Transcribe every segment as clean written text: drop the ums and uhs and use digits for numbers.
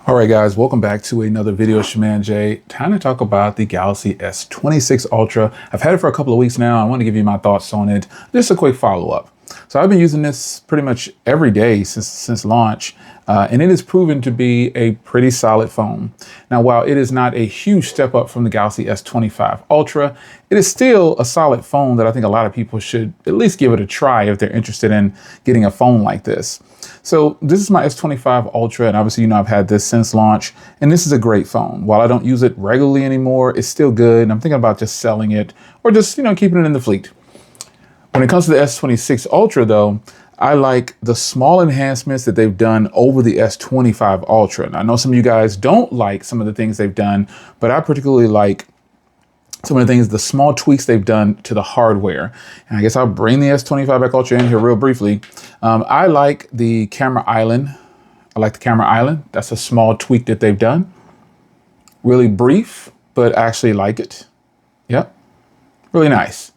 All right, guys, welcome back to another video. It's your man Jay. Time to talk about the Galaxy S26 Ultra. I've had it for a couple of weeks now. I want to give you my thoughts on it. Just a quick follow-up. So I've been using this pretty much every day since launch, and it has proven to be a pretty solid phone. Now, while it is not a huge step up from the Galaxy S25 Ultra, it is still a solid phone that I think a lot of people should at least give it a try if they're interested in getting a phone like this. So this is my S25 Ultra, and obviously, I've had this since launch, and this is a great phone. While I don't use it regularly anymore, it's still good, and I'm thinking about just selling it or just, keeping it in the fleet. When it comes to the S26 Ultra, though, I like the small enhancements that they've done over the S25 Ultra. And I know some of you guys don't like some of the things they've done, but I particularly like some of the things, the small tweaks they've done to the hardware. And I guess I'll bring the S25 Ultra in here real briefly. I like the camera island. That's a small tweak that they've done. Really brief, but I actually like it. Yep, really nice.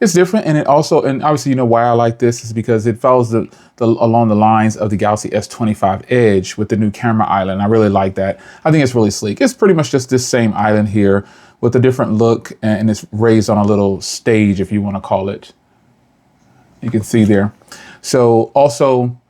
It's different, and obviously, why I like this is because it follows along the lines of the Galaxy S25 Edge with the new camera island. I really like that. I think it's really sleek. It's pretty much just this same island here with a different look, and it's raised on a little stage, if you want to call it. You can see there. So also,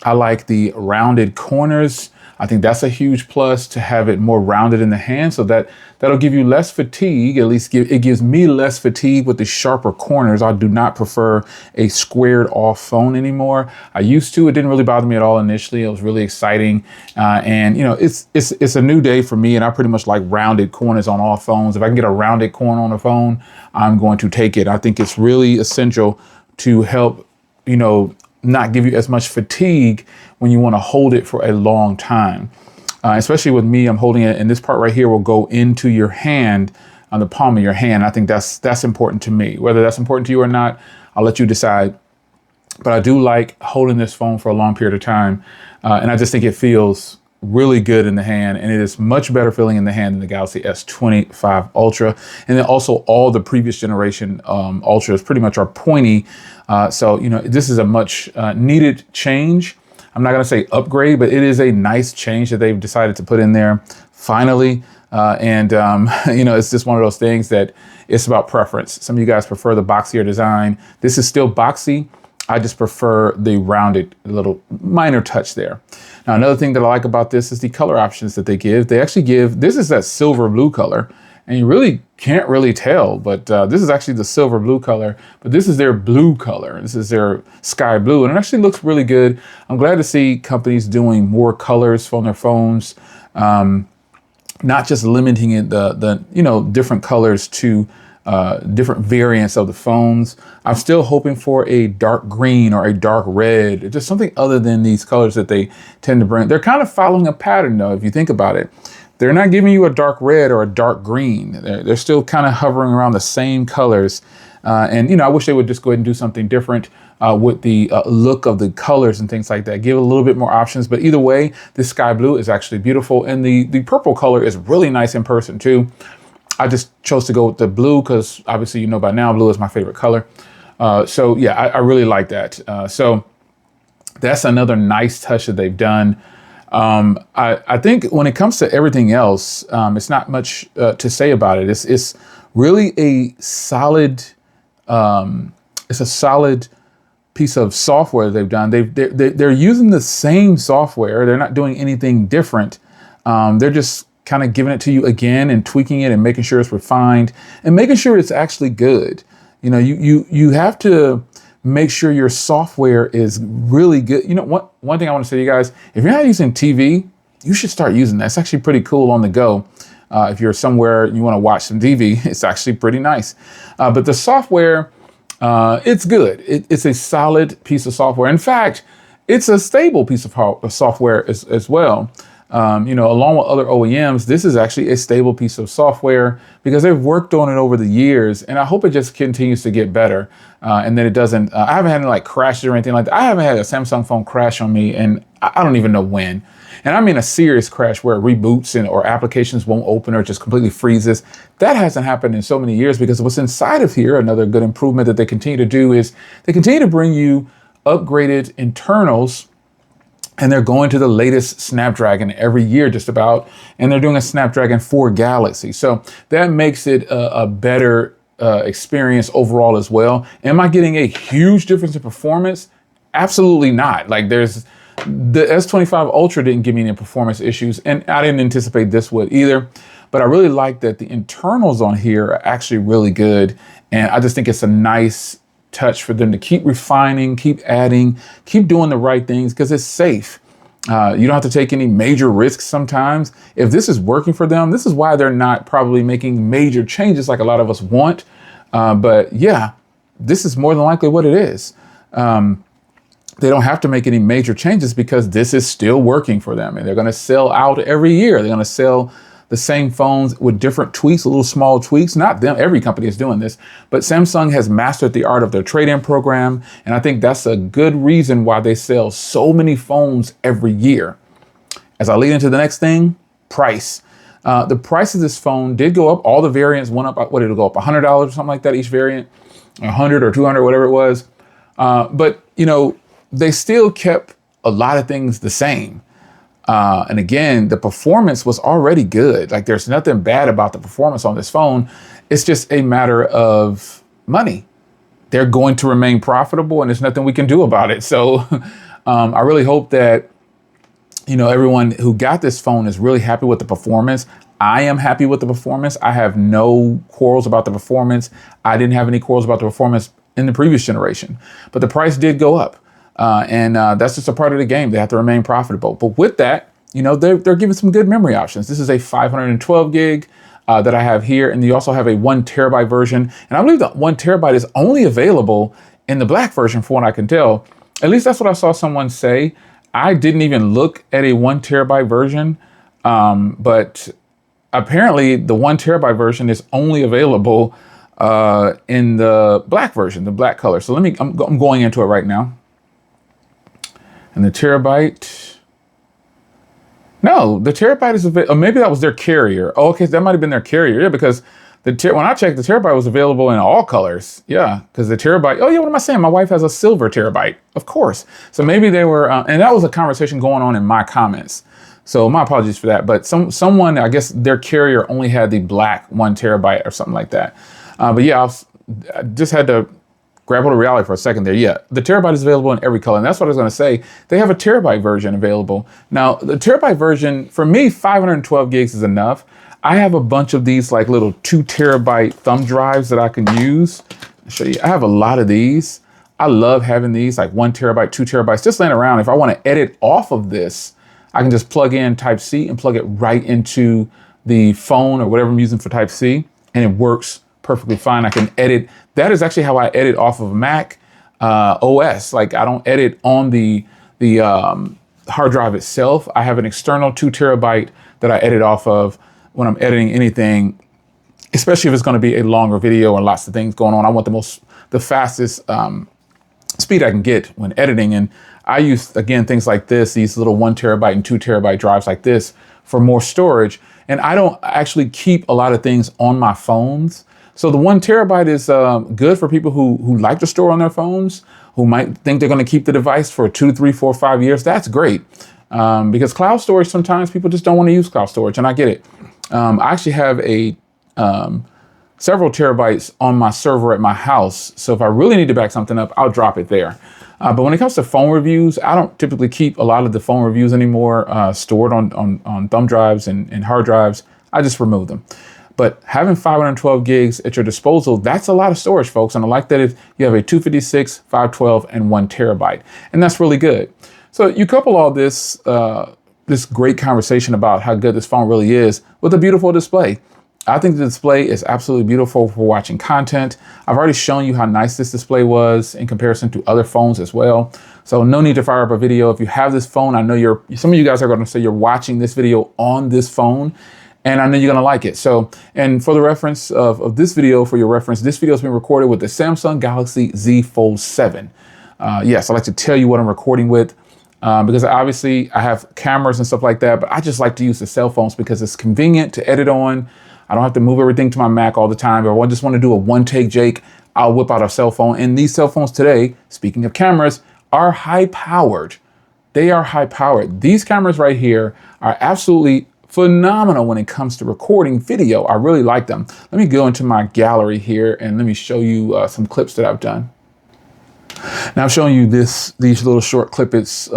I like the rounded corners. I think that's a huge plus to have it more rounded in the hand, so that'll give you less fatigue. At least it gives me less fatigue with the sharper corners. I do not prefer a squared off phone anymore. I used to. It didn't really bother me at all initially. It was really exciting, and it's a new day for me. And I pretty much like rounded corners on all phones. If I can get a rounded corner on a phone, I'm going to take it. I think it's really essential to help not give you as much fatigue when you want to hold it for a long time. Especially with me, I'm holding it, and this part right here will go into your hand, on the palm of your hand. I think that's important to me. Whether that's important to you or not, I'll let you decide. But I do like holding this phone for a long period of time, and I just think it feels really good in the hand, and it is much better feeling in the hand than the Galaxy S25 Ultra. And then also all the previous generation Ultras pretty much are pointy. So this is a much needed change. I'm not going to say upgrade, but it is a nice change that they've decided to put in there finally. It's just one of those things that it's about preference. Some of you guys prefer the boxier design. This is still boxy. I just prefer the rounded little minor touch there. Now, another thing that I like about this is the color options that they give. They actually this is that silver blue color, and you really can't really tell, but this is actually the silver blue color, but this is their blue color. This is their sky blue, and it actually looks really good. I'm glad to see companies doing more colors on their phones, not just limiting it the different colors to different variants of the phones. I'm still hoping for a dark green or a dark red, just something other than these colors that they tend to bring. They're kind of following a pattern, though, if you think about it. They're not giving you a dark red or a dark green. They're still kind of hovering around the same colors. I wish they would just go ahead and do something different with the look of the colors and things like that. Give it a little bit more options. But either way, this sky blue is actually beautiful. And the purple color is really nice in person, too. I just chose to go with the blue because obviously, by now, blue is my favorite color. I really like that. So that's another nice touch that they've done. I think when it comes to everything else, it's not much to say about it. It's really a solid, piece of software they've done. They're using the same software. They're not doing anything different. They're just kind of giving it to you again and tweaking it and making sure it's refined and making sure it's actually good. You have to make sure your software is really good. One thing I want to say to you guys, if you're not using TV, you should start using that. It's actually pretty cool on the go. If you're somewhere and you want to watch some TV, it's actually pretty nice. But the software, it's good. It's a solid piece of software. In fact, it's a stable piece of software as well. Along with other OEMs, this is actually a stable piece of software because they've worked on it over the years, and I hope it just continues to get better. And then it doesn't, I haven't had any crashes or anything like that. I haven't had a Samsung phone crash on me, and I don't even know when. And I mean a serious crash where it reboots or applications won't open or it just completely freezes. That hasn't happened in so many years because what's inside of here, another good improvement that they continue to do is they continue to bring you upgraded internals And they're going to the latest Snapdragon every year, just about. And they're doing a Snapdragon 4 Galaxy. So that makes it a better experience overall as well. Am I getting a huge difference in performance? Absolutely not. Like the S25 Ultra didn't give me any performance issues, and I didn't anticipate this would either. But I really like that the internals on here are actually really good. And I just think it's a nice touch for them to keep refining, keep adding, keep doing the right things, because it's safe. You don't have to take any major risks sometimes. If this is working for them, this is why they're not probably making major changes like a lot of us want. But yeah, this is more than likely what it is. They don't have to make any major changes because this is still working for them, and they're going to sell out every year. They're going to sell the same phones with different tweaks, little small tweaks. Not them, every company is doing this, but Samsung has mastered the art of their trade-in program. And I think that's a good reason why they sell so many phones every year. As I lead into the next thing, price. The price of this phone did go up. All the variants went up. What did it go up? $100 or something like that, each variant, 100 or 200, whatever it was. But you know, they still kept a lot of things the same. And again, the performance was already good. Like there's nothing bad about the performance on this phone. It's just a matter of money. They're going to remain profitable and there's nothing we can do about it. So I really hope that, you know, everyone who got this phone is really happy with the performance. I am happy with the performance. I have no quarrels about the performance. I didn't have any quarrels about the performance in the previous generation, but the price did go up. And that's just a part of the game. They have to remain profitable. But with that, you know, they're giving some good memory options. This is a 512 gig that I have here. And you also have a 1 terabyte version. And I believe that 1 terabyte is only available in the black version, from what I can tell. At least that's what I saw someone say. I didn't even look at a 1 terabyte version. But apparently the 1 terabyte version is only available in the black version, the black color. So I'm going into it right now. And the terabyte, no, the terabyte is available. Maybe that was their carrier. Oh, okay, that might have been their carrier. Yeah, because when I checked, the terabyte was available in all colors. Yeah, because the terabyte, oh yeah, what am I saying? My wife has a silver terabyte, of course. So maybe they were, and that was a conversation going on in my comments. So my apologies for that. But someone, I guess their carrier only had the black 1 terabyte or something like that. But yeah, I just had to grapple to reality for a second there. Yeah, the terabyte is available in every color. And that's what I was going to say. They have a terabyte version available. Now, the terabyte version, for me, 512 gigs is enough. I have a bunch of these like little 2 terabyte thumb drives that I can use. I'll show you. I have a lot of these. I love having these like 1 terabyte, 2 terabytes just laying around. If I want to edit off of this, I can just plug in Type-C and plug it right into the phone or whatever I'm using for Type-C, and it works perfectly fine. I can edit. That is actually how I edit off of Mac OS. Like I don't edit on the hard drive itself. I have an external 2 terabyte that I edit off of when I'm editing anything, especially if it's going to be a longer video and lots of things going on. I want the fastest speed I can get when editing. And I use, again, things like this, these little 1 terabyte and 2 terabyte drives like this for more storage. And I don't actually keep a lot of things on my phones. So the 1 terabyte is good for people who like to store on their phones, who might think they're going to keep the device for 2, 3, 4, 5 years. That's great. Because cloud storage, sometimes people just don't want to use cloud storage, and I get it. I actually have several terabytes on my server at my house. So if I really need to back something up, I'll drop it there. But when it comes to phone reviews, I don't typically keep a lot of the phone reviews anymore stored on thumb drives and hard drives. I just remove them. But having 512 gigs at your disposal, that's a lot of storage, folks. And I like that you have a 256, 512, and 1 terabyte. And that's really good. So you couple all this, this great conversation about how good this phone really is with a beautiful display. I think the display is absolutely beautiful for watching content. I've already shown you how nice this display was in comparison to other phones as well. So no need to fire up a video. If you have this phone, I know some of you guys are going to say you're watching this video on this phone, and I know you're going to like it. So, and for the reference of this video, for your reference, this video has been recorded with the Samsung Galaxy Z Fold 7. Yes, I like to tell you what I'm recording with. Because obviously I have cameras and stuff like that, but I just like to use the cell phones because it's convenient to edit on. I don't have to move everything to my Mac all the time. If I just want to do a one-take Jake, I'll whip out a cell phone. And these cell phones today, speaking of cameras, are high-powered. they are high powered. These cameras right here are absolutely phenomenal when it comes to recording video. I really like them. Let me go into my gallery here and let me show you some clips that I've done. Now I'm showing you these little short clippets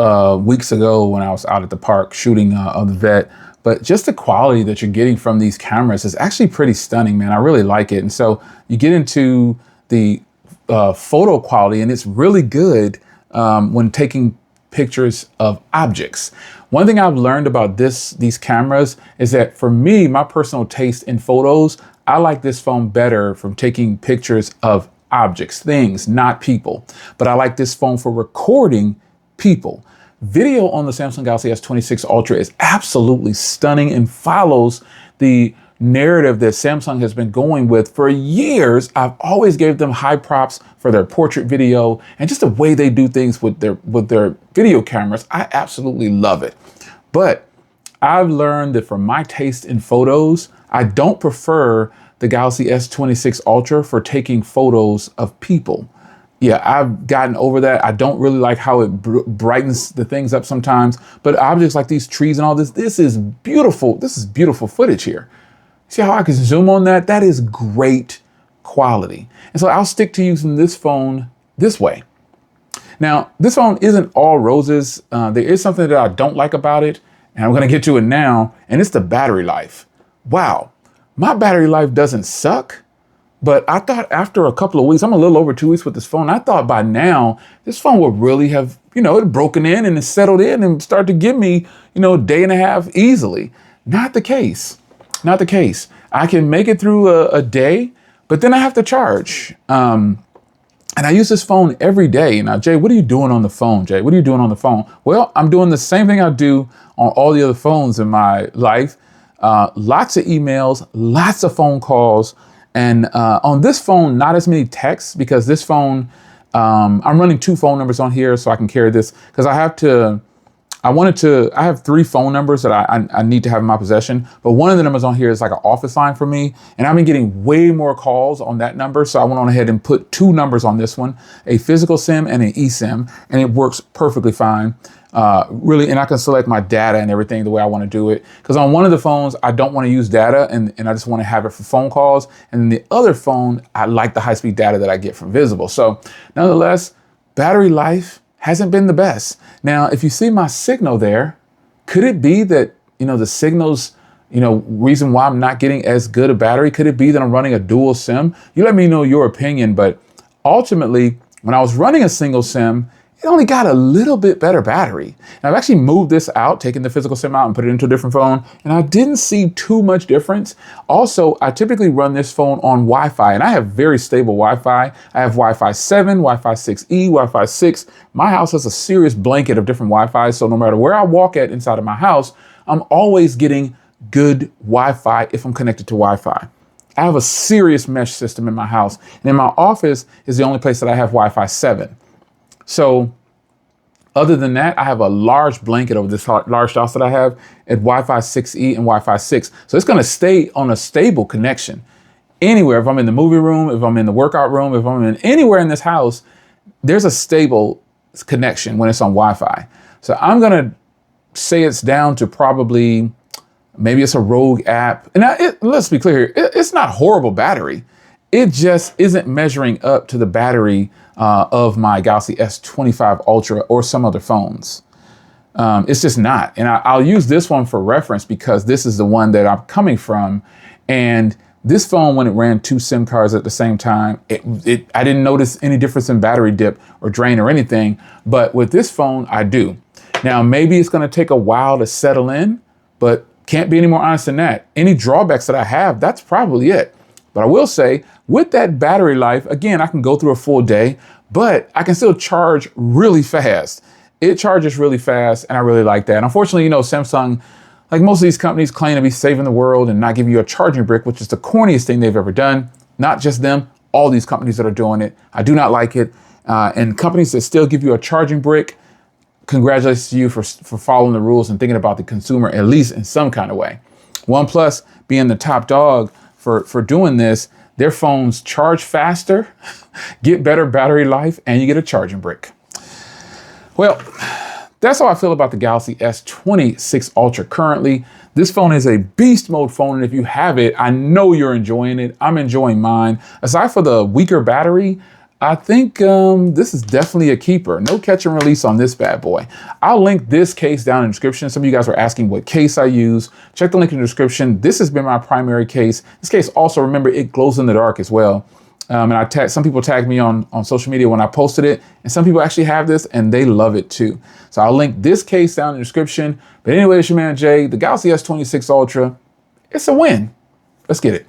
weeks ago when I was out at the park shooting on the vet. But just the quality that you're getting from these cameras is actually pretty stunning, man. I really like it. And so you get into the photo quality, and it's really good when taking pictures of objects. One thing I've learned about these cameras is that for me, my personal taste in photos, I like this phone better from taking pictures of objects, things, not people. But I like this phone for recording people. Video on the Samsung Galaxy S26 Ultra is absolutely stunning and follows the narrative that Samsung has been going with for years. I've always gave them high props for their portrait video and just the way they do things with their video cameras. I absolutely love it. But I've learned that for my taste in photos, I don't prefer the Galaxy S26 Ultra for taking photos of people. Yeah, I've gotten over that. I don't really like how it brightens the things up sometimes, but objects like these trees and all this is beautiful. This is beautiful footage here. See how I can zoom on that? That is great quality. And so I'll stick to using this phone this way. Now, this phone isn't all roses. There is something that I don't like about it, and I'm gonna get to it now, and it's the battery life. Wow, my battery life doesn't suck, but I thought after a couple of weeks, I'm a little over 2 weeks with this phone, I thought by now, this phone would really have, it broken in and it settled in and started to give me, a day and a half easily. Not the case. Not the case. I can make it through a day, but then I have to charge. And I use this phone every day. Now, Jay, what are you doing on the phone, Jay? What are you doing on the phone? Well, I'm doing the same thing I do on all the other phones in my life. Lots of emails, lots of phone calls. And on this phone, not as many texts because this phone, I'm running 2 phone numbers on here so I can carry this because I have 3 phone numbers that I need to have in my possession, but one of the numbers on here is like an office line for me, and I've been getting way more calls on that number, so I went on ahead and put 2 numbers on this one, a physical SIM and an eSIM, and it works perfectly fine. Really, and I can select my data and everything the way I want to do it, because on one of the phones, I don't want to use data, and I just want to have it for phone calls, and then the other phone, I like the high-speed data that I get from Visible. So nonetheless, battery life hasn't been the best. Now, if you see my signal there, could it be that, the signal's, reason why I'm not getting as good a battery? Could it be that I'm running a dual SIM? You let me know your opinion, but ultimately, when I was running a single SIM, it only got a little bit better battery. And I've actually moved this out, taken the physical SIM out and put it into a different phone, and I didn't see too much difference. Also, I typically run this phone on Wi-Fi, and I have very stable Wi-Fi. I have Wi-Fi 7, Wi-Fi 6E, Wi-Fi 6. My house has a serious blanket of different Wi-Fi, so no matter where I walk at inside of my house, I'm always getting good Wi-Fi if I'm connected to Wi-Fi. I have a serious mesh system in my house, and in my office is the only place that I have Wi-Fi 7. So other than that, I have a large blanket over this large house that I have at Wi-Fi 6E and Wi-Fi 6. So it's going to stay on a stable connection. Anywhere, if I'm in the movie room, if I'm in the workout room, if I'm in anywhere in this house, there's a stable connection when it's on Wi-Fi. So I'm going to say it's down to probably, maybe it's a rogue app. And let's be clear, it's not horrible battery. It just isn't measuring up to the battery of my Galaxy S25 Ultra or some other phones. It's just not. And I'll use this one for reference because this is the one that I'm coming from. And this phone, when it ran 2 SIM cards at the same time, I didn't notice any difference in battery dip or drain or anything. But with this phone, I do. Now, maybe it's going to take a while to settle in, but can't be any more honest than that. Any drawbacks that I have, that's probably it. But I will say, with that battery life, again, I can go through a full day, but I can still charge really fast. It charges really fast, and I really like that. And unfortunately, Samsung, like most of these companies, claim to be saving the world and not giving you a charging brick, which is the corniest thing they've ever done. Not just them, all these companies that are doing it. I do not like it. And companies that still give you a charging brick, congratulations to you for following the rules and thinking about the consumer, at least in some kind of way. OnePlus being the top dog for doing this, their phones charge faster, get better battery life, and you get a charging brick. Well, that's how I feel about the Galaxy S26 Ultra currently. This phone is a beast mode phone, and if you have it, I know you're enjoying it. I'm enjoying mine. Aside for the weaker battery, I think this is definitely a keeper. No catch and release on this bad boy. I'll link this case down in the description. Some of you guys were asking what case I use. Check the link in the description. This has been my primary case. This case also, remember, it glows in the dark as well. And some people tagged me on social media when I posted it, and some people actually have this and they love it too. So I'll link this case down in the description. But anyway, it's your man Jay, the Galaxy S26 Ultra. It's a win. Let's get it.